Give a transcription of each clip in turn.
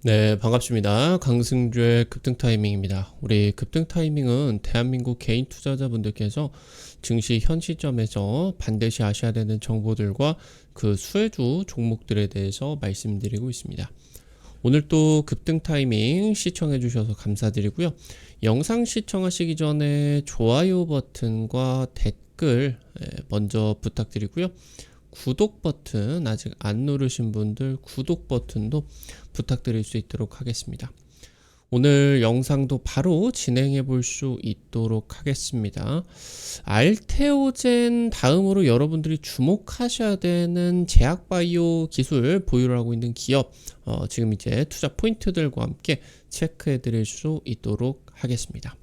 네, 반갑습니다. 강승주의 급등 타이밍입니다. 우리 급등 타이밍은 대한민국 개인 투자자분들께서 증시 현 시점에서 반드시 아셔야 되는 정보들과 그 수혜주 종목들에 대해서 말씀드리고 있습니다. 오늘 또 급등 타이밍 시청해 주셔서 감사드리고요. 영상 시청하시기 전에 좋아요 버튼과 댓글 먼저 부탁드리고요. 구독 버튼 아직 안 누르신 분들 구독 버튼도 부탁드릴 수 있도록 하겠습니다. 오늘 영상도 바로 진행해 볼 수 있도록 하겠습니다. 알테오젠 다음으로 여러분들이 주목하셔야 되는 제약바이오 기술 보유를 하고 있는 기업 지금 이제 투자 포인트들과 함께 체크해 드릴 수 있도록 하겠습니다.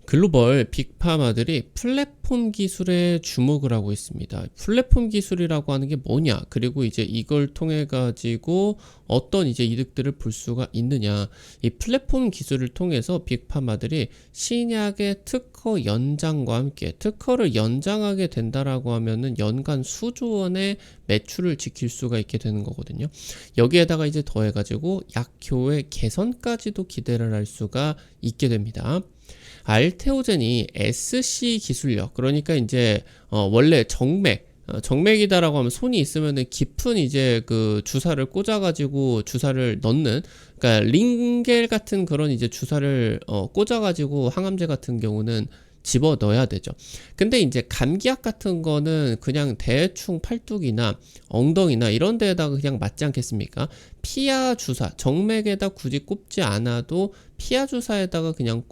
글로벌 빅파마들이 플랫폼 기술에 주목을 하고 있습니다. 플랫폼 기술이라고 하는 게 뭐냐, 그리고 이제 이걸 통해 가지고 어떤 이제 이득들을 볼 수가 있느냐. 이 플랫폼 기술을 통해서 빅파마들이 신약의 특허 연장과 함께 특허를 연장하게 된다라고 하면은 연간 수조 원의 매출을 지킬 수가 있게 되는 거거든요. 여기에다가 이제 더해 가지고 약효의 개선까지도 기대를 할 수가 있게 됩니다. 알테오젠이 SC 기술력, 그러니까 이제 원래 정맥이다라고 하면 손이 있으면은 깊은 이제 그 주사를 꽂아가지고 주사를 넣는, 그러니까 링겔 같은 그런 이제 주사를 꽂아가지고 항암제 같은 경우는 집어 넣어야 되죠. 근데 이제 감기약 같은 거는 그냥 대충 팔뚝이나 엉덩이나 이런 데에다가 그냥 맞지 않겠습니까? 피하 주사, 정맥에다 굳이 꼽지 않아도 피하 주사에다가 그냥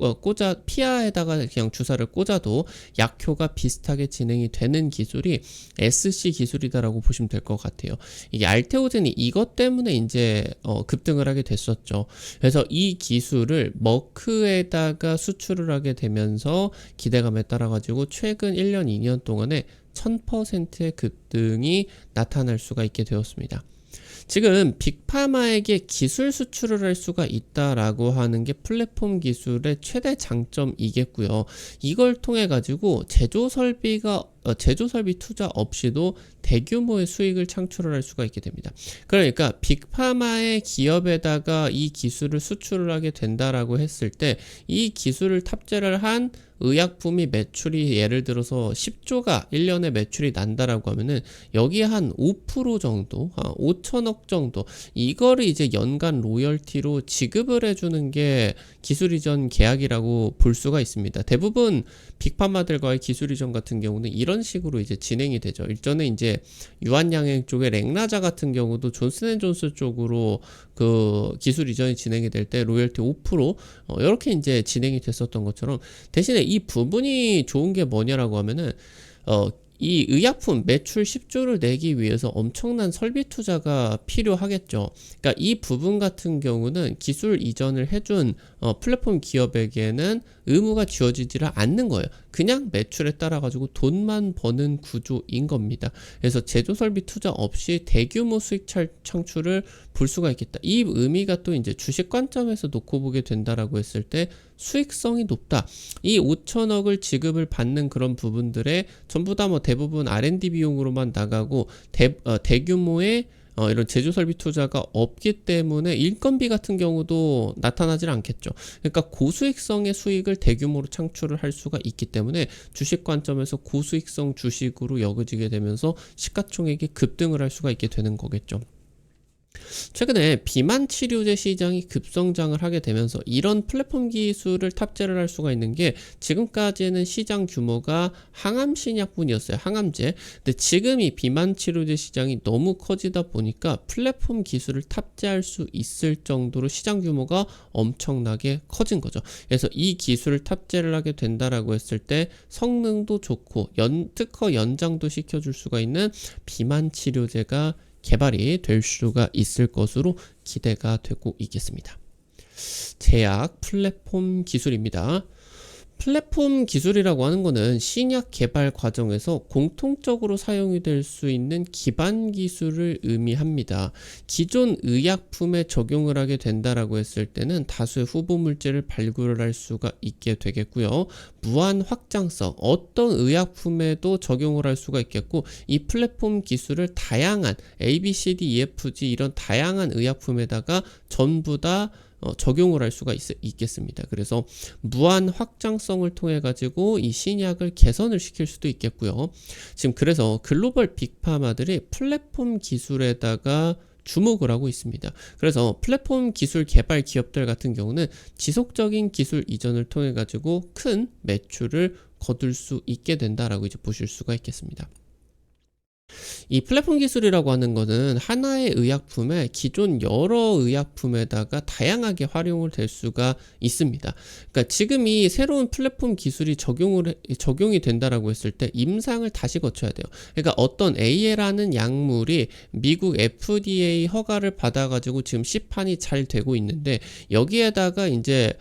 피하에다가 그냥 주사를 꽂아도 약효가 비슷하게 진행이 되는 기술이 SC 기술이다라고 보시면 될 것 같아요. 이게 알테오젠이 이것 때문에 이제 급등을 하게 됐었죠. 그래서 이 기술을 머크에다가 수출을 하게 되면서 기대감에 따라 가지고 최근 1년, 2년 동안에 1000%의 급등이 나타날 수가 있게 되었습니다. 지금 빅파마에게 기술 수출을 할 수가 있다라고 하는 게 플랫폼 기술의 최대 장점이겠고요. 이걸 통해 가지고 제조 설비 투자 없이도 대규모의 수익을 창출을 할 수가 있게 됩니다. 그러니까 빅파마의 기업에다가 이 기술을 수출을 하게 된다라고 했을 때 이 기술을 탑재를 한 의약품이 매출이 예를 들어서 10조가 1년에 매출이 난다라고 하면은 여기에 한 5% 정도, 5천억 정도, 이거를 이제 연간 로열티로 지급을 해주는 게 기술 이전 계약이라고 볼 수가 있습니다. 대부분 빅파마들과의 기술 이전 같은 경우는 이런 식으로 이제 진행이 되죠. 일전에 이제 유한양행 쪽의 렉나자 같은 경우도 존슨앤존슨 쪽으로 그 기술 이전이 진행이 될 때 로열티 5% 이렇게 이제 진행이 됐었던 것처럼, 대신에 이 부분이 좋은 게 뭐냐라고 하면은 이 의약품 매출 10조를 내기 위해서 엄청난 설비 투자가 필요하겠죠. 그러니까 이 부분 같은 경우는 기술 이전을 해준 플랫폼 기업에게는 의무가 지어지지를 않는 거예요. 그냥 매출에 따라 가지고 돈만 버는 구조인 겁니다. 그래서 제조 설비 투자 없이 대규모 수익 창출을 볼 수가 있겠다. 이 의미가 또 이제 주식 관점에서 놓고 보게 된다라고 했을 때 수익성이 높다. 이 5천억을 지급을 받는 그런 부분들에 전부 다 뭐 대부분 R&D 비용으로만 나가고 대규모의 이런 제조 설비 투자가 없기 때문에 인건비 같은 경우도 나타나질 않겠죠. 그러니까 고수익성의 수익을 대규모로 창출을 할 수가 있기 때문에 주식 관점에서 고수익성 주식으로 여겨지게 되면서 시가총액이 급등을 할 수가 있게 되는 거겠죠. 최근에 비만 치료제 시장이 급성장을 하게 되면서 이런 플랫폼 기술을 탑재를 할 수가 있는 게, 지금까지는 시장 규모가 항암 신약뿐이었어요. 항암제. 근데 지금 이 비만 치료제 시장이 너무 커지다 보니까 플랫폼 기술을 탑재할 수 있을 정도로 시장 규모가 엄청나게 커진 거죠. 그래서 이 기술을 탑재를 하게 된다라고 했을 때 성능도 좋고 특허 연장도 시켜줄 수가 있는 비만 치료제가 개발이 될 수가 있을 것으로 기대가 되고 있겠습니다. 제약 플랫폼 기술입니다. 플랫폼 기술이라고 하는 거는 신약 개발 과정에서 공통적으로 사용이 될 수 있는 기반 기술을 의미합니다. 기존 의약품에 적용을 하게 된다라고 했을 때는 다수의 후보 물질을 발굴을 할 수가 있게 되겠고요. 무한 확장성, 어떤 의약품에도 적용을 할 수가 있겠고, 이 플랫폼 기술을 다양한 A, B, C, D, E, F, G 이런 다양한 의약품에다가 전부 다 적용을 할 수가 있겠습니다. 그래서 무한 확장성을 통해 가지고 이 신약을 개선을 시킬 수도 있겠고요. 지금 그래서 글로벌 빅파마들이 플랫폼 기술에다가 주목을 하고 있습니다. 그래서 플랫폼 기술 개발 기업들 같은 경우는 지속적인 기술 이전을 통해 가지고 큰 매출을 거둘 수 있게 된다라고 이제 보실 수가 있겠습니다. 이 플랫폼 기술이라고 하는 것은 하나의 의약품에 기존 여러 의약품에다가 다양하게 활용을 될 수가 있습니다. 그러니까 지금 이 새로운 플랫폼 기술이 적용이 된다라고 했을 때 임상을 다시 거쳐야 돼요. 그러니까 어떤 A라는 약물이 미국 FDA 허가를 받아가지고 지금 시판이 잘 되고 있는데, 여기에다가 이제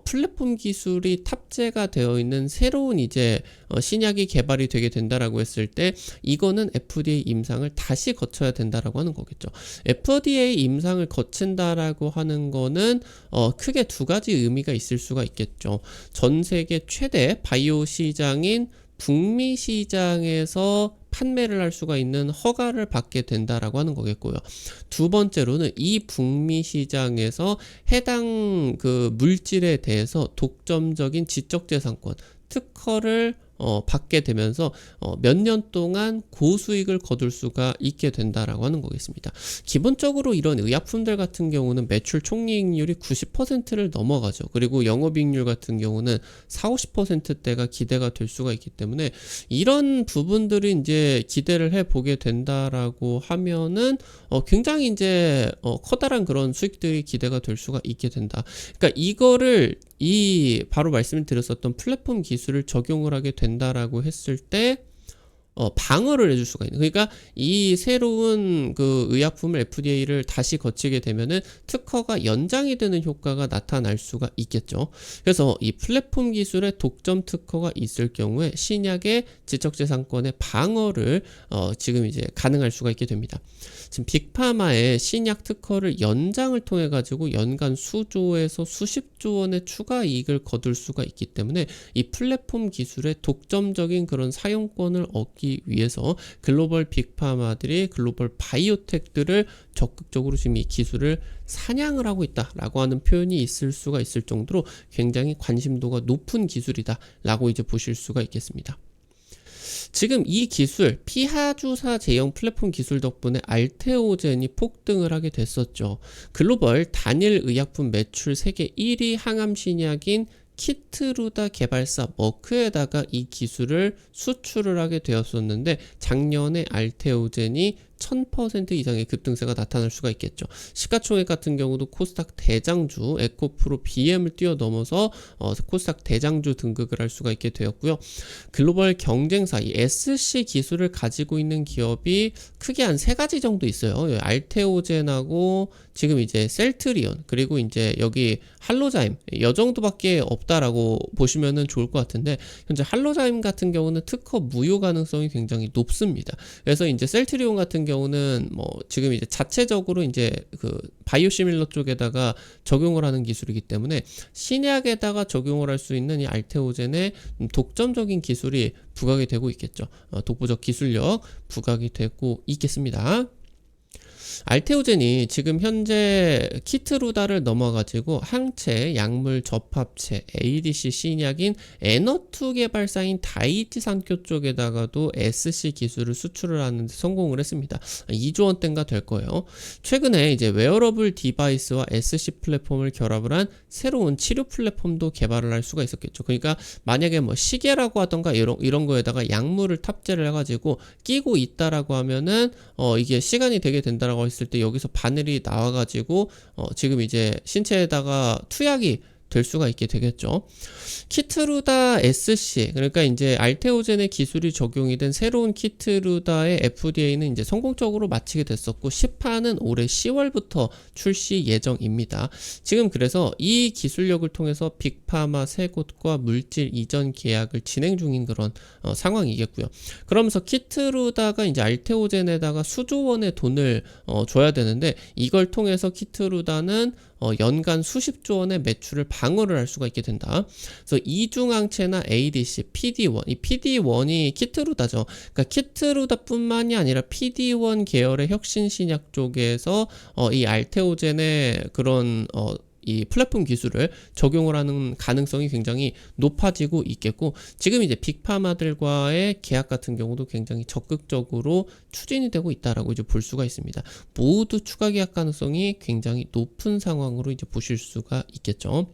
플랫폼 기술이 탑재가 되어 있는 새로운 이제 신약이 개발이 되게 된다라고 했을 때, 이거는 FDA 임상을 다시 거쳐야 된다라고 하는 거겠죠. FDA 임상을 거친다라고 하는 거는 크게 두 가지 의미가 있을 수가 있겠죠. 전 세계 최대 바이오 시장인 북미 시장에서 판매를 할 수가 있는 허가를 받게 된다라고 하는 거겠고요. 두 번째로는 이 북미 시장에서 해당 그 물질에 대해서 독점적인 지적재산권 특허를 받게 되면서 몇 년 동안 고수익을 거둘 수가 있게 된다라고 하는 거겠습니다. 기본적으로 이런 의약품들 같은 경우는 매출 총이익률이 90%를 넘어가죠. 그리고 영업이익률 같은 경우는 40~50%대가 기대가 될 수가 있기 때문에 이런 부분들이 이제 기대를 해보게 된다라고 하면은 굉장히 이제 커다란 그런 수익들이 기대가 될 수가 있게 된다. 그러니까 이거를 바로 말씀을 드렸었던 플랫폼 기술을 적용을 하게 된다라고 했을 때 방어를 해줄 수가 있는, 그러니까 이 새로운 그 의약품을 FDA를 다시 거치게 되면은 특허가 연장이 되는 효과가 나타날 수가 있겠죠. 그래서 이 플랫폼 기술의 독점 특허가 있을 경우에 신약의 지적재산권의 방어를 지금 이제 가능할 수가 있게 됩니다. 지금 빅파마의 신약 특허를 연장을 통해 가지고 연간 수조에서 수십조 원의 추가 이익을 거둘 수가 있기 때문에 이 플랫폼 기술의 독점적인 그런 사용권을 얻기 위해서 글로벌 빅파마들이 글로벌 바이오텍들을 적극적으로 지금 이 기술을 사냥을 하고 있다라고 하는 표현이 있을 수가 있을 정도로 굉장히 관심도가 높은 기술이다라고 이제 보실 수가 있겠습니다. 지금 이 기술, 피하주사 제형 플랫폼 기술 덕분에 알테오젠이 폭등을 하게 됐었죠. 글로벌 단일 의약품 매출 세계 1위 항암 신약인 키트루다 개발사 머크에다가 이 기술을 수출을 하게 되었었는데, 작년에 알테오젠이 1000% 이상의 급등세가 나타날 수가 있겠죠. 시가총액 같은 경우도 코스닥 대장주 에코프로 BM을 뛰어넘어서 코스닥 대장주 등극을 할 수가 있게 되었고요. 글로벌 경쟁사 이 SC 기술을 가지고 있는 기업이 크게 한 세 가지 정도 있어요. 알테오젠하고 지금 이제 셀트리온, 그리고 이제 여기 할로자임, 이 정도밖에 없다라고 보시면은 좋을 것 같은데, 현재 할로자임 같은 경우는 특허 무효 가능성이 굉장히 높습니다. 그래서 이제 셀트리온 같은 경우는 뭐 지금 이제 자체적으로 이제 그 바이오시밀러 쪽에다가 적용을 하는 기술이기 때문에 신약에다가 적용을 할 수 있는 이 알테오젠의 독점적인 기술이 부각이 되고 있겠죠. 독보적 기술력 부각이 되고 있겠습니다. 알테오젠이 지금 현재 키트루다를 넘어가지고 항체, 약물 접합체, ADC 신약인 에너2 개발사인 다이치 산교 쪽에다가도 SC 기술을 수출을 하는데 성공을 했습니다. 2조 원대인가 될 거예요. 최근에 이제 웨어러블 디바이스와 SC 플랫폼을 결합을 한 새로운 치료 플랫폼도 개발을 할 수가 있었겠죠. 그러니까 만약에 뭐 시계라고 하던가 이런 거에다가 약물을 탑재를 해가지고 끼고 있다라고 하면은 이게 시간이 되게 된다라고 했을 때 여기서 바늘이 나와가지고 지금 이제 신체에다가 투약이 될 수가 있게 되겠죠. 키트루다 SC, 그러니까 이제 알테오젠의 기술이 적용이 된 새로운 키트루다의 FDA는 이제 성공적으로 마치게 됐었고, 시판은 올해 10월부터 출시 예정입니다. 지금 그래서 이 기술력을 통해서 빅파마 세 곳과 물질 이전 계약을 진행 중인 그런 상황이겠고요. 그러면서 키트루다가 이제 알테오젠에다가 수조 원의 돈을 줘야 되는데, 이걸 통해서 키트루다는 연간 수십조 원의 매출을 방어를 할 수가 있게 된다. 그래서 이중항체나 ADC, PD1, 이 PD1이 키트루다죠. 그러니까 키트루다뿐만이 아니라 PD1 계열의 혁신 신약 쪽에서 이 알테오젠의 그런 이 플랫폼 기술을 적용을 하는 가능성이 굉장히 높아지고 있겠고, 지금 이제 빅파마들과의 계약 같은 경우도 굉장히 적극적으로 추진이 되고 있다라고 이제 볼 수가 있습니다. 모두 추가 계약 가능성이 굉장히 높은 상황으로 이제 보실 수가 있겠죠.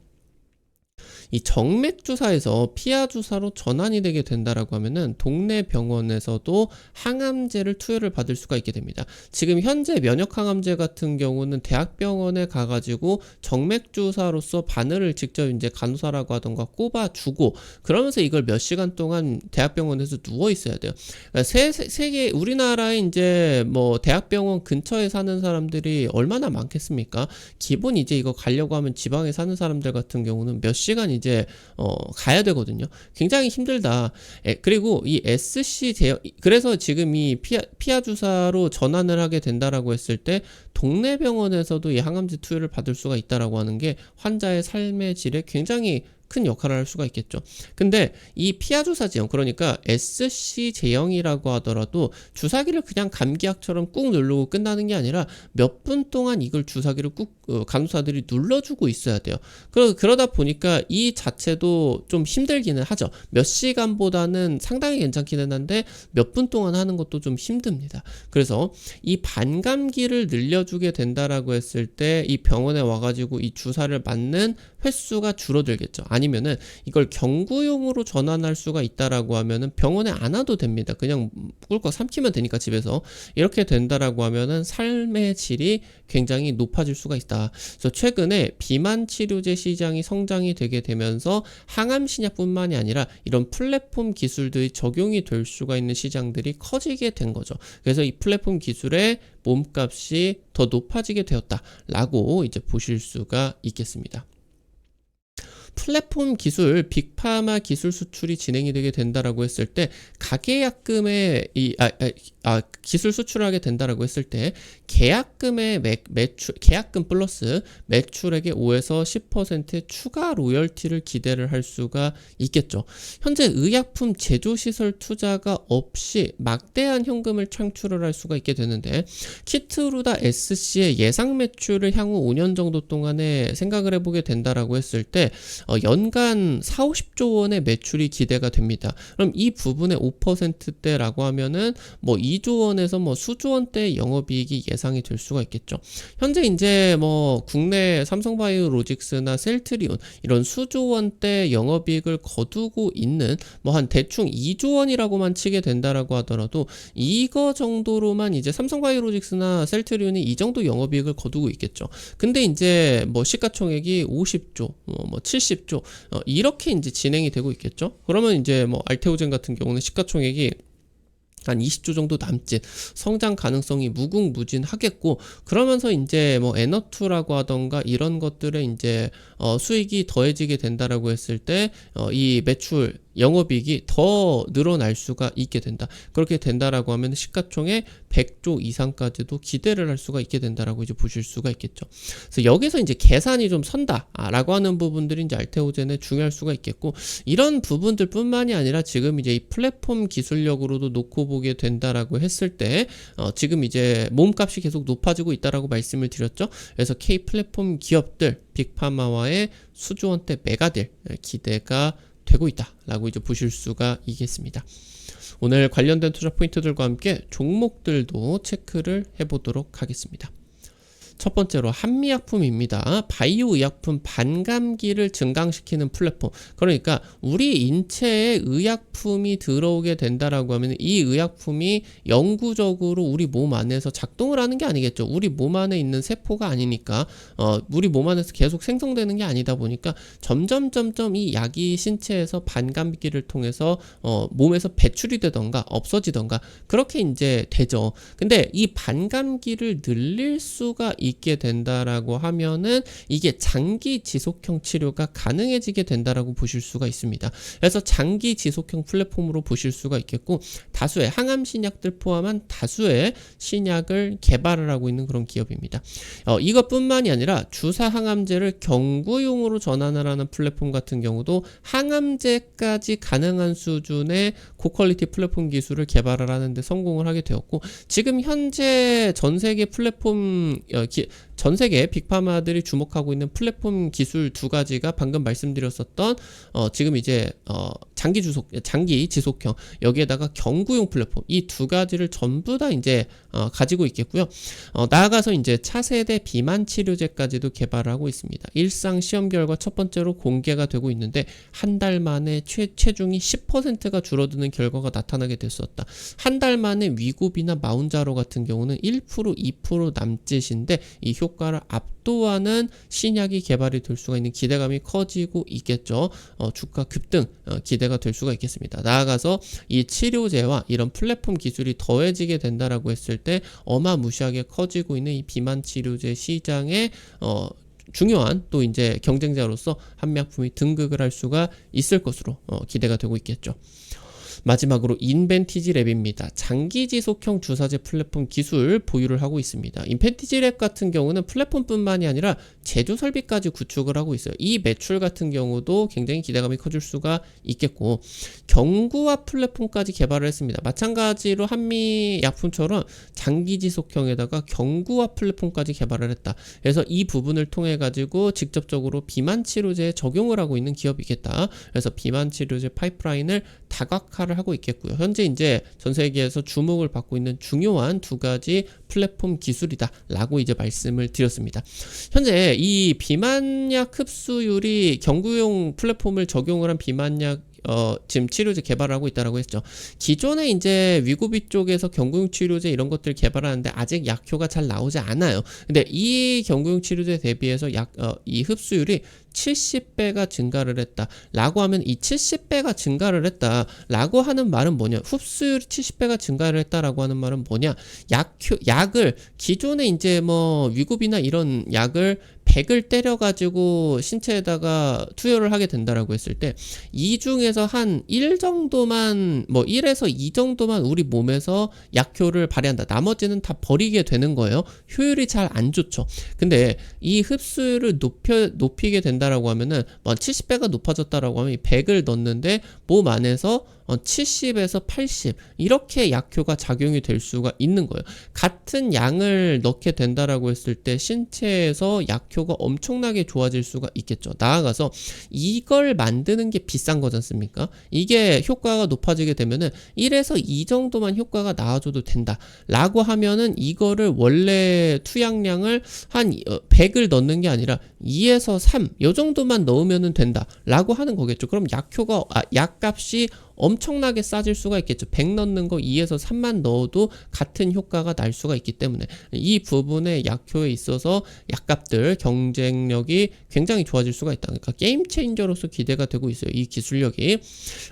이 정맥 주사에서 피하 주사로 전환이 되게 된다라고 하면은 동네 병원에서도 항암제를 투여를 받을 수가 있게 됩니다. 지금 현재 면역 항암제 같은 경우는 대학병원에 가가지고 정맥 주사로서 바늘을 직접 이제 간호사라고 하던가 꼽아주고, 그러면서 이걸 몇 시간 동안 대학병원에서 누워 있어야 돼요. 그러니까 세계 우리나라에 이제 뭐 대학병원 근처에 사는 사람들이 얼마나 많겠습니까? 기본 이제 이거 가려고 하면 지방에 사는 사람들 같은 경우는 몇 시간 이제 가야 되거든요. 굉장히 힘들다. 그리고 이 SC 제형, 그래서 지금 이 피하 주사로 전환을 하게 된다라고 했을 때 동네 병원에서도 이 항암제 투여를 받을 수가 있다라고 하는 게 환자의 삶의 질에 굉장히 큰 역할을 할 수가 있겠죠. 근데 이 피하 주사 제형, 그러니까 SC 제형이라고 하더라도 주사기를 그냥 감기약처럼 꾹 누르고 끝나는 게 아니라 몇 분 동안 이걸 주사기를 꾹 간호사들이 눌러주고 있어야 돼요. 그러다 보니까 이 자체도 좀 힘들기는 하죠. 몇 시간보다는 상당히 괜찮기는 한데 몇 분 동안 하는 것도 좀 힘듭니다. 그래서 이 반감기를 늘려주게 된다라고 했을 때 이 병원에 와가지고 이 주사를 맞는 횟수가 줄어들겠죠. 아니면은 이걸 경구용으로 전환할 수가 있다라고 하면은 병원에 안 와도 됩니다. 그냥 꿀꺽 삼키면 되니까 집에서. 이렇게 된다라고 하면은 삶의 질이 굉장히 높아질 수가 있다. 그래서 최근에 비만 치료제 시장이 성장이 되게 되면서 항암 신약뿐만이 아니라 이런 플랫폼 기술들이 적용이 될 수가 있는 시장들이 커지게 된 거죠. 그래서 이 플랫폼 기술의 몸값이 더 높아지게 되었다라고 이제 보실 수가 있겠습니다. 플랫폼 기술, 빅파마 기술 수출이 진행이 되게 된다라고 했을 때 가계약금의 기술 수출을 하게 된다라고 했을 때 계약금의 매출, 계약금 플러스 매출액의 5에서 10%의 추가 로열티를 기대를 할 수가 있겠죠. 현재 의약품 제조시설 투자가 없이 막대한 현금을 창출을 할 수가 있게 되는데, 키트루다 SC의 예상 매출을 향후 5년 정도 동안에 생각을 해보게 된다라고 했을 때 연간 4, 50조 원의 매출이 기대가 됩니다. 그럼 이 부분의 5%대라고 하면은 뭐 2조 원에서 뭐 수조 원대의 영업이익이 예상이 될 수가 있겠죠. 현재 이제 뭐 국내 삼성바이오로직스나 셀트리온 이런 수조 원대 영업이익을 거두고 있는 뭐 한 대충 2조 원이라고만 치게 된다라고 하더라도 이거 정도로만 이제 삼성바이오로직스나 셀트리온이 이 정도 영업이익을 거두고 있겠죠. 근데 이제 뭐 시가총액이 50조, 뭐 70조 이렇게 이제 진행이 되고 있겠죠. 그러면 이제 뭐 알테오젠 같은 경우는 시가총액이 한 20조 정도 남짓 성장 가능성이 무궁무진하겠고, 그러면서 이제 뭐 에너투라고 하던가 이런 것들의 이제 수익이 더해지게 된다라고 했을 때 이 매출 영업이익이 더 늘어날 수가 있게 된다. 그렇게 된다라고 하면 시가총액 100조 이상까지도 기대를 할 수가 있게 된다라고 이제 보실 수가 있겠죠. 그래서 여기서 이제 계산이 좀 선다라고 하는 부분들이 이제 알테오젠에 중요할 수가 있겠고, 이런 부분들뿐만이 아니라 지금 이제 이 플랫폼 기술력으로도 놓고 보게 된다라고 했을 때 지금 이제 몸값이 계속 높아지고 있다라고 말씀을 드렸죠. 그래서 K 플랫폼 기업들 빅파마와의 수조 원대 메가딜 기대가 되고 있다라고 이제 보실 수가 있겠습니다. 오늘 관련된 투자 포인트들과 함께 종목들도 체크를 해보도록 하겠습니다. 첫 번째로 한미약품입니다. 바이오 의약품 반감기를 증강시키는 플랫폼. 그러니까 우리 인체에 의약품이 들어오게 된다라고 하면 이 의약품이 영구적으로 우리 몸 안에서 작동을 하는 게 아니겠죠. 우리 몸 안에 있는 세포가 아니니까 우리 몸 안에서 계속 생성되는 게 아니다 보니까 점점 이 약이 신체에서 반감기를 통해서 몸에서 배출이 되던가 없어지던가 그렇게 이제 되죠. 근데 이 반감기를 늘릴 수가 있게 된다라고 하면은 이게 장기 지속형 치료가 가능해지게 된다라고 보실 수가 있습니다. 그래서 장기 지속형 플랫폼으로 보실 수가 있겠고, 다수의 항암 신약들 포함한 다수의 신약을 개발을 하고 있는 그런 기업입니다. 이것뿐만이 아니라 주사 항암제를 경구용으로 전환을 하는 플랫폼 같은 경우도 항암제까지 가능한 수준의 고퀄리티 플랫폼 기술을 개발을 하는데 성공을 하게 되었고, 지금 현재 전 세계 플랫폼 전 세계 빅파마들이 주목하고 있는 플랫폼 기술 두 가지가 방금 말씀드렸었던 지금 이제 장기 지속형, 여기에다가 경구용 플랫폼, 이 두 가지를 전부 다 이제 가지고 있겠고요. 나아가서 이제 차세대 비만 치료제까지도 개발을 하고 있습니다. 일상 시험 결과 첫 번째로 공개가 되고 있는데 한 달 만에 체중이 10%가 줄어드는 결과가 나타나게 됐었다. 한 달 만에 위고비나 마운자로 같은 경우는 1%, 2% 남짓인데 이 효과를 압도하는 신약이 개발이 될 수가 있는 기대감이 커지고 있겠죠. 주가 급등 기대가 될 수가 있겠습니다. 나아가서 이 치료제와 이런 플랫폼 기술이 더해지게 된다라고 했을 때 어마무시하게 커지고 있는 이 비만 치료제 시장에 중요한 또 이제 경쟁자로서 한미약품이 등극을 할 수가 있을 것으로 기대가 되고 있겠죠. 마지막으로 인벤티지랩입니다. 장기지속형 주사제 플랫폼 기술 보유를 하고 있습니다. 인벤티지랩 같은 경우는 플랫폼뿐만이 아니라 제조 설비까지 구축을 하고 있어요. 이 매출 같은 경우도 굉장히 기대감이 커질 수가 있겠고, 경구와 플랫폼까지 개발을 했습니다. 마찬가지로 한미약품처럼 장기지속형에다가 경구와 플랫폼까지 개발을 했다. 그래서 이 부분을 통해 가지고 직접적으로 비만 치료제에 적용을 하고 있는 기업이겠다. 그래서 비만 치료제 파이프라인을 다각화를 하고 있겠고요. 현재 이제 전 세계에서 주목을 받고 있는 중요한 두 가지 플랫폼 기술이다 라고 이제 말씀을 드렸습니다. 현재 이 비만약 흡수율이 경구용 플랫폼을 적용을 한 비만약 지금 치료제 개발을 하고 있다라고 했죠. 기존에 이제 위고비 쪽에서 경구용 치료제 이런 것들 개발하는데 아직 약효가 잘 나오지 않아요. 근데 이 경구용 치료제 대비해서 이 흡수율이 70배가 증가를 했다 라고 하면, 이 70배가 증가를 했다 라고 하는 말은 뭐냐, 흡수율이 70배가 증가를 했다라고 하는 말은 뭐냐, 약을 기존에 이제 뭐 위고비나 이런 약을 100을 때려가지고 신체에다가 투여를 하게 된다라고 했을 때 이 중에서 한 1 정도만, 뭐 1에서 2 정도만 우리 몸에서 약효를 발휘한다. 나머지는 다 버리게 되는 거예요. 효율이 잘 안 좋죠. 근데 이 흡수율을 높이게 된다라고 하면은 70배가 높아졌다라고 하면 100을 넣는데 몸 안에서 70에서 80 이렇게 약효가 작용이 될 수가 있는 거예요. 같은 양을 넣게 된다라고 했을 때 신체에서 약효가 엄청나게 좋아질 수가 있겠죠. 나아가서 이걸 만드는 게 비싼 거지 않습니까? 이게 효과가 높아지게 되면은 1에서 2 정도만 효과가 나와줘도 된다 라고 하면은 이거를 원래 투약량을 한 100을 넣는 게 아니라 2에서 3 요 정도만 넣으면 된다 라고 하는 거겠죠. 그럼 약값이 엄청나게 싸질 수가 있겠죠. 100 넣는 거 2에서 3만 넣어도 같은 효과가 날 수가 있기 때문에 이 부분의 약효에 있어서 약값들 경쟁력이 굉장히 좋아질 수가 있다. 그러니까 게임 체인저로서 기대가 되고 있어요. 이 기술력이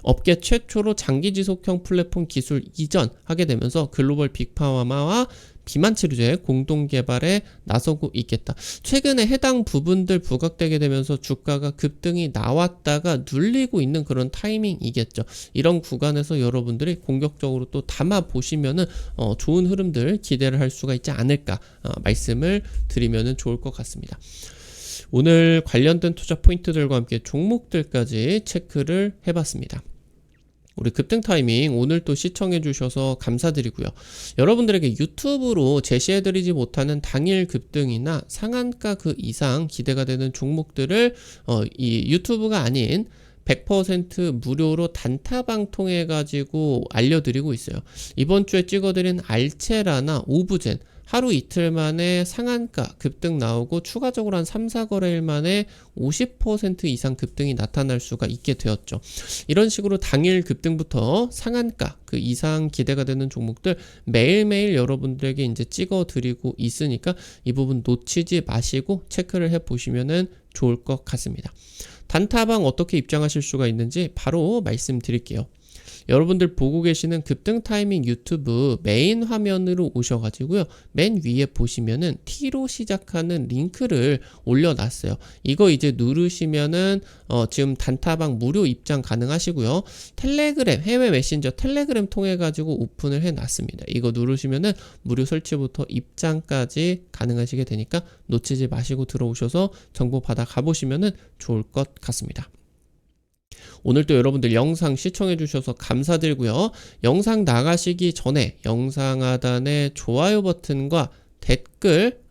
업계 최초로 장기지속형 플랫폼 기술 이전하게 되면서 글로벌 빅파마와 비만 치료제 공동 개발에 나서고 있겠다. 최근에 해당 부분들 부각되게 되면서 주가가 급등이 나왔다가 눌리고 있는 그런 타이밍이겠죠. 이런 구간에서 여러분들이 공격적으로 또 담아 보시면은 좋은 흐름들 기대를 할 수가 있지 않을까 말씀을 드리면은 좋을 것 같습니다. 오늘 관련된 투자 포인트들과 함께 종목들까지 체크를 해봤습니다. 우리 급등 타이밍 오늘 또 시청해 주셔서 감사드리고요. 여러분들에게 유튜브로 제시해드리지 못하는 당일 급등이나 상한가 그 이상 기대가 되는 종목들을 이 유튜브가 아닌 100% 무료로 단타방 통해 가지고 알려드리고 있어요. 이번 주에 찍어드린 알체라나 오브젠, 하루 이틀 만에 상한가 급등 나오고 추가적으로 한 3, 4거래일 만에 50% 이상 급등이 나타날 수가 있게 되었죠. 이런 식으로 당일 급등부터 상한가 그 이상 기대가 되는 종목들 매일매일 여러분들에게 이제 찍어 드리고 있으니까 이 부분 놓치지 마시고 체크를 해 보시면은 좋을 것 같습니다. 단타방 어떻게 입장하실 수가 있는지 바로 말씀드릴게요. 여러분들 보고 계시는 급등 타이밍 유튜브 메인 화면으로 오셔가지고요. 맨 위에 보시면은 T로 시작하는 링크를 올려놨어요. 이거 이제 누르시면은 지금 단타방 무료 입장 가능하시고요. 텔레그램, 해외 메신저 텔레그램 통해 가지고 오픈을 해놨습니다. 이거 누르시면은 무료 설치부터 입장까지 가능하시게 되니까 놓치지 마시고 들어오셔서 정보 받아 가보시면은 좋을 것 같습니다. 오늘도 여러분들 영상 시청해 주셔서 감사드리고요. 영상 나가시기 전에 영상 하단에 좋아요 버튼과 댓글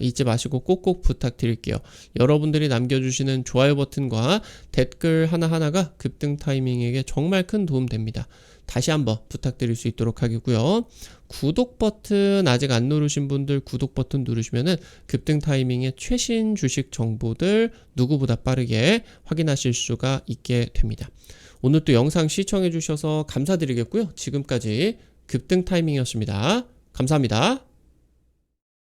잊지 마시고 꼭꼭 부탁드릴게요. 여러분들이 남겨주시는 좋아요 버튼과 댓글 하나하나가 급등 타이밍에게 정말 큰 도움 됩니다. 다시 한번 부탁드릴 수 있도록 하겠고요. 구독 버튼 아직 안 누르신 분들 구독 버튼 누르시면은 급등 타이밍의 최신 주식 정보들 누구보다 빠르게 확인하실 수가 있게 됩니다. 오늘 또 영상 시청해 주셔서 감사드리겠고요. 지금까지 급등 타이밍이었습니다. 감사합니다.